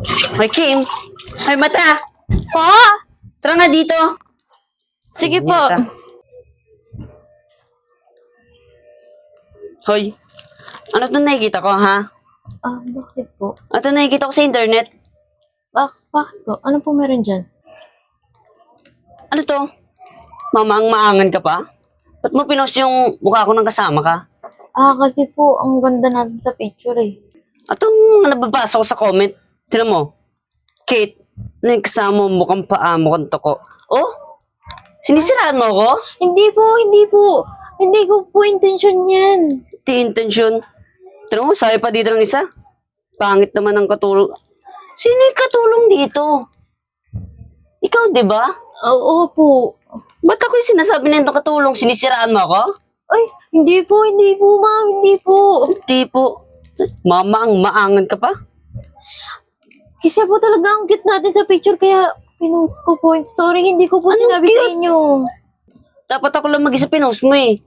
Hoy, Kim! Hoy, Mata! Po? Tara nga dito! Sige po. Hoy, ano to nakikita ko, ha? Bakit po? Ano to nakikita ko sa internet? Bakit po? Ano po meron dyan? Ano to? Mamaang-maangan ka pa? Ba't mo pinost yung mukha ko ng kasama ka? Kasi po, ang ganda natin sa picture eh. Atong nababasa ko sa comment. Tinan mo. Kate, ano yung kasama mo mukhang paa, mukhang toko. Oh? Sinisiraan mo ako? Hindi po, hindi po. Hindi ko po intention yan. Di intention. Tinan mo, sabi pa dito ng isa. Pangit naman ang katulong. Sino yung katulong dito? Ikaw, di ba? Oo po. Ba't ako yung sinasabi na itong katulong? Sinisiraan mo ako? Ay, hindi po, ma'am, hindi po. Di po. Mamaang-maangan ka pa? Kasi po talaga ang cute natin sa picture, kaya pinost ko po. Sorry, hindi ko po Anong sinabi sa cute? inyo. Dapat ako lang mag-isa pinost mo eh.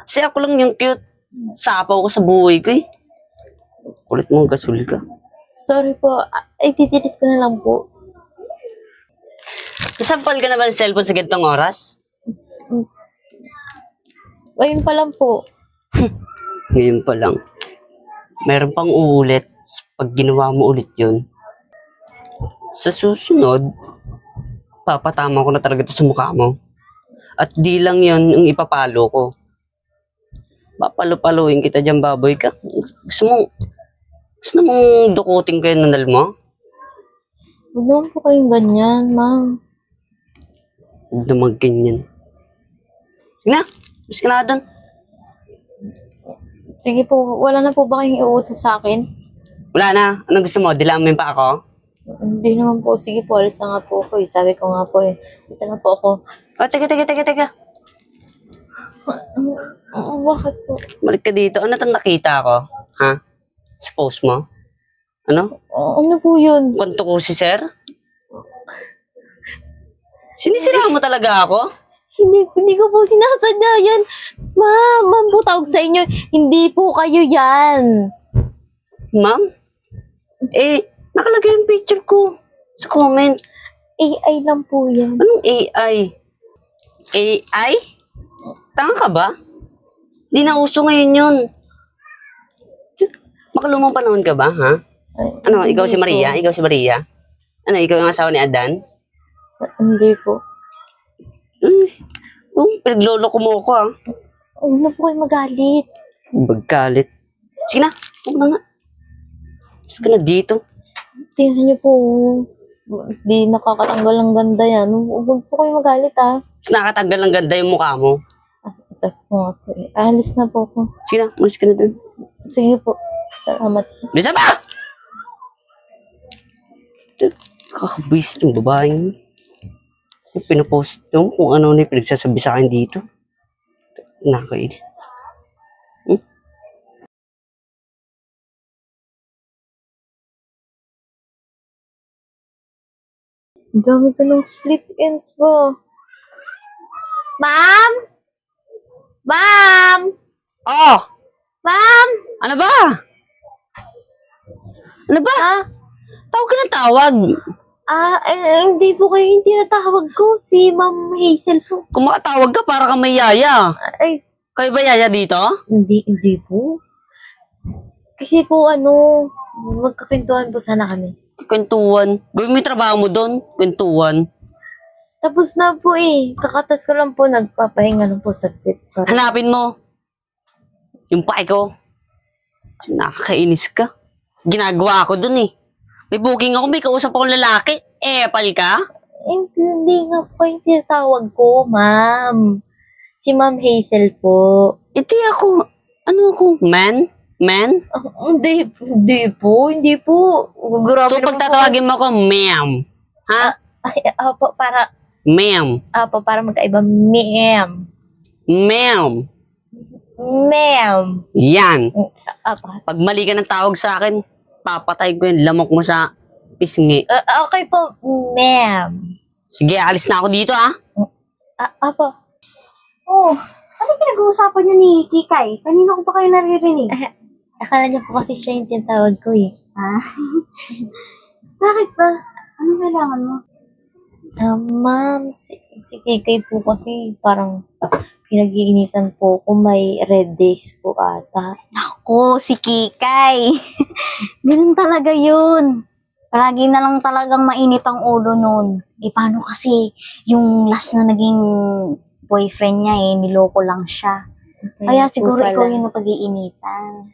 Kasi ako lang yung cute. Sapaw ko sa buhay ko eh. Kulit mo, gasol ka. Sorry po. Ay, titilit ko na lang po. Nasampal ka na ba ng cellphone sa gantong oras? Ayun pa lang po. Ngayon pa lang. Meron pang uulit pag ginawa mo ulit yun. Sa susunod, papatama ko na talaga ito sa mukha mo. At di lang yun yung ipapalo ko. Papalo-paluin kita dyan, baboy ka. Gusto mong dukutin ko yung nanal mo? Huwag naman po kayong ganyan, ma'am. Huwag naman ganyan. Sige na, mas ka na doon. Sige po, wala na po ba kayong iuutos sa akin? Wala na. Anong gusto mo? Dilamin pa ako? Hindi naman po. Sige po, alis na nga po ako eh. Sabi ko nga po eh. Dito na po ako. Oh, teka. Bakit po? Balik ka dito. Ano itong nakita ko? Ha? Sa post mo? Ano? Ano po yun? Kwanto ko si sir? Sinisiraan mo talaga ako? Hindi ko po sinasadya yan. Ma'am po tawag sa inyo. Hindi po kayo yan. Ma'am? Nakalagay yung picture ko sa comment. AI lang po yan. Anong AI? AI? Tanga ka ba? Di na uso ngayon yun. Makalumang panahon ka ba, ha? Ano, ikaw si Maria? Ikaw si Maria? Ano, ikaw yung asawa ni Adan? Hindi po. Pinaglolo ko mo ako, ha? Huwag na po kayo magalit. Bagkalit. Sige na, huwag na nga. Gusto ka na dito. Tingnan niyo po. Di nakakatanggal ang ganda yan. Huwag po kayo magalit ah. Nakatanggal ang ganda yung mukha mo. Sabi ko nga po eh. Alis na po ako. Sige na, umalis ka na dun. Sige po. Salamat. Bisa ba? Kakabis yung babaeng. Yung pinapost yung kung ano na yung pinagsasabi sa akin dito. Nakakailis. Ang dami ko ng split ends ba? Ma'am? Ma'am? Oh! Ma'am? Ano ba? Ano ba? Ah, Tawag ka ng tawag. hindi po kayo hindi natawag ko. Si Ma'am Hazel po. Kung makatawag ka, para kang may yaya. Ay, Kayo ba yaya dito? hindi po. Kasi po magkakwentuhan po sana kami. Kwentuhan. Gawin mo yung trabaho mo doon. Kwentuhan. Tapos na po eh. Kakatas ko lang po, nagpapahinga lang po sa fit. Hanapin mo. Yung pake ko. Nakakainis ka. Ginagawa ko dun eh. May booking ako, may kausap akong lalaki. Pal ka? Hindi nga po yung tinatawag ko, ma'am. Si Ma'am Hazel po. Hindi ako. Ano ako? Man? Hindi po. Grabe So, naman pagtatawagin mo ako, ma'am. Ha? Ay, apo, Ma'am. para magkaiba. Ma'am. Ma'am. Ma'am. Yan. Apo. Pag mali ka ng tawag sa akin, papatay ko yung lamok mo sa pisngi. Okay po, ma'am. Sige, alis na ako dito, ha? Apo. Oh, ano pinag-uusapan niyo ni Kikay? Kanina ko pa kayo naririnig. Akala niyo po kasi siya yung tinatawag ko eh. Bakit ba? Ano kailangan mo? Ma'am, si Kikay po kasi parang pinag-iinitan po kung may red days po ata. Ako, si Kikay. Ganun talaga yun. Palagi na lang talagang mainit ang ulo nun. Paano kasi yung last na naging boyfriend niya niloko lang siya. Kaya po siguro pala. ikaw yung napag-iinitan.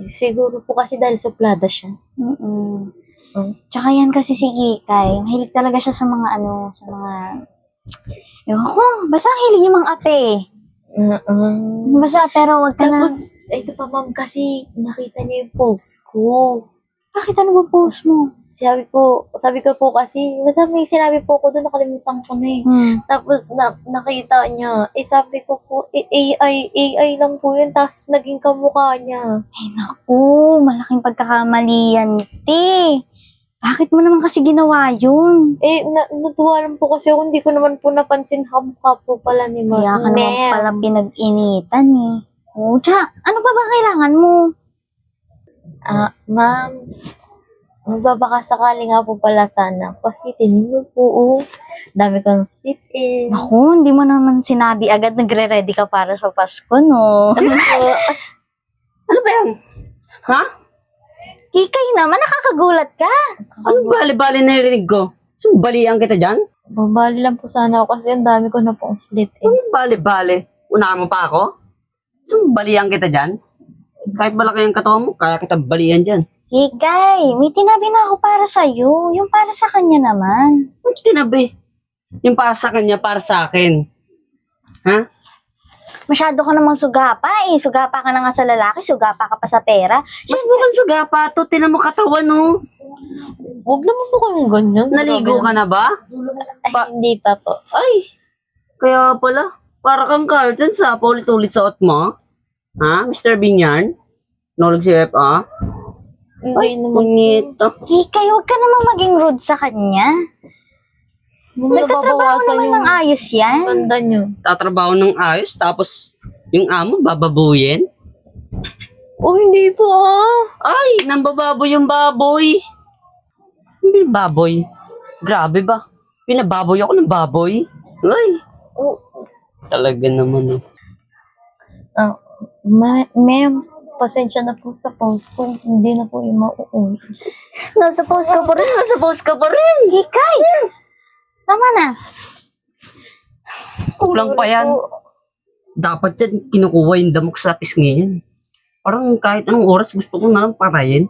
Siguro po kasi dahil suplada siya. Mm-mm. Oh. Tsaka yan kasi si Kikay. Mahilig talaga siya sa mga sa mga... Ewan ko, basta ang hilig yung mga ate. Basta pero wag ka na... Tapos, ito pa ma'am, kasi nakita niya yung post ko. Bakit ano ba post mo? Sabi ko po kasi, basta may sinabi po ko doon, nakalimutan ko na eh. Tapos, nakita niya, sabi ko po, AI lang po yun, tapos naging kamukha niya. Ay naku, malaking pagkakamali yan, te. Bakit mo naman kasi ginawa yun? Natuwa lang po kasi ako, hindi ko naman po napansin kamukha po pala ni ma'am. Kaya ka naman Ma'am. pala pinag-initan eh. O, ano pa ba kailangan mo? Ma'am, magbabaka sakali nga po pala sana. Kasi tingin niyo po, dami kong spit in. Naku, hindi mo naman sinabi agad nagre-ready ka para sa Pasko, no? Ano ba yan? Ha? Kikay naman, nakakagulat ka. Anong bali-bali na narinig ko? Balian kita dyan? Babali lang po sana ako kasi ang dami ko na pong split in. Anong bali-bali? Unahan mo pa ako? Balian kita dyan? Kahit malaki ang katawan mo, kaya kita balian dyan. Kikay, may tinabi na ako para sa'yo. Yung para sa kanya naman. Ang tinabi. Yung para sa kanya, para sa akin. Ha? Masyado ka namang sugapa eh. Sugapa ka na nga sa lalaki, sugapa ka pa sa pera. Mas mukhang sugapa to. Tinan mo katawan, no? Huwag naman po kayong ganyan. Naligo ka na ba? Ay, hindi pa po. Ay, kaya pala. Para kang carton sa paulit-ulit sa mo. Ha, Mr. Binyan? Nolog si FA? Hindi naman. Punito. Kikay, huwag ka namang maging rude sa kanya. Nagtatrabaho naman ng ayos yan. Ganda nyo. Tatrabaho ng ayos, tapos yung amo bababuyin? Hindi po Ay, nambababoy yung baboy. Hindi baboy. Grabe ba? Pinababoy ako ng baboy. Ay, talaga naman. Ma'am, pasensya na po sa post ko. Hindi na po yung mauulit. Nasa post ka pa rin. Nasa post ka pa rin. Kikay, tama na. Kulang pa yan. Dapat yan, kinukuha yung damok sa pisngi yan. Parang kahit anong oras gusto ko na lang parayin.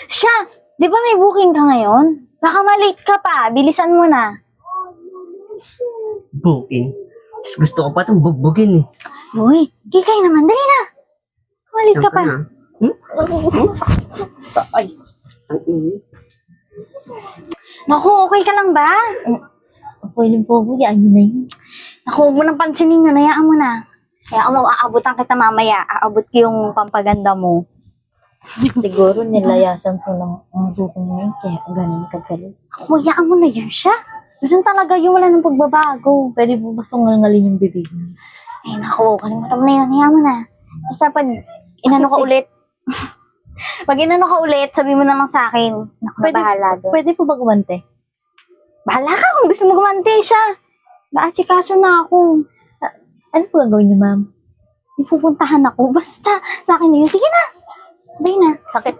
Siya, di ba may booking ka ngayon? Baka malate ka pa. Bilisan mo na. Booking. Mas gusto ko pa itong bugbugin eh. Uy, Kikay naman. Dali na. Malate ka pa. Na. Ay, ang init. Naku, okay ka lang ba? Okay lang po po, yan na yun. Naku, huwag mo nang pansinin yun. Hayaan mo na. Hayaan mo, aabutan kita mamaya. Aabot ko yung pampaganda mo. Siguro nilayasan po ng bukong ngayon, kaya ganun kagalit. Naku, hayaan mo na yun siya. Doon talaga yung wala ng pagbabago. Pwede po ba sungangalin yung bibig mo? Ay, naku, kalimutan mo na yun. Hayaan mo na. Basta pag inano ka ulit, pag inano ka ulit, sabi mo na lang sa akin. Naku, bahala doon. Pwede po ba gumante? Bahala ka kung gusto mo gumante siya. Naasikaso na ako. Ano po gagawin niyo, ma'am? May pupuntahan ako. Basta, sa akin na yun. Sige na. Sabay na. Sakit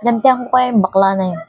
Gantihan ko kayo yung bakla na yun.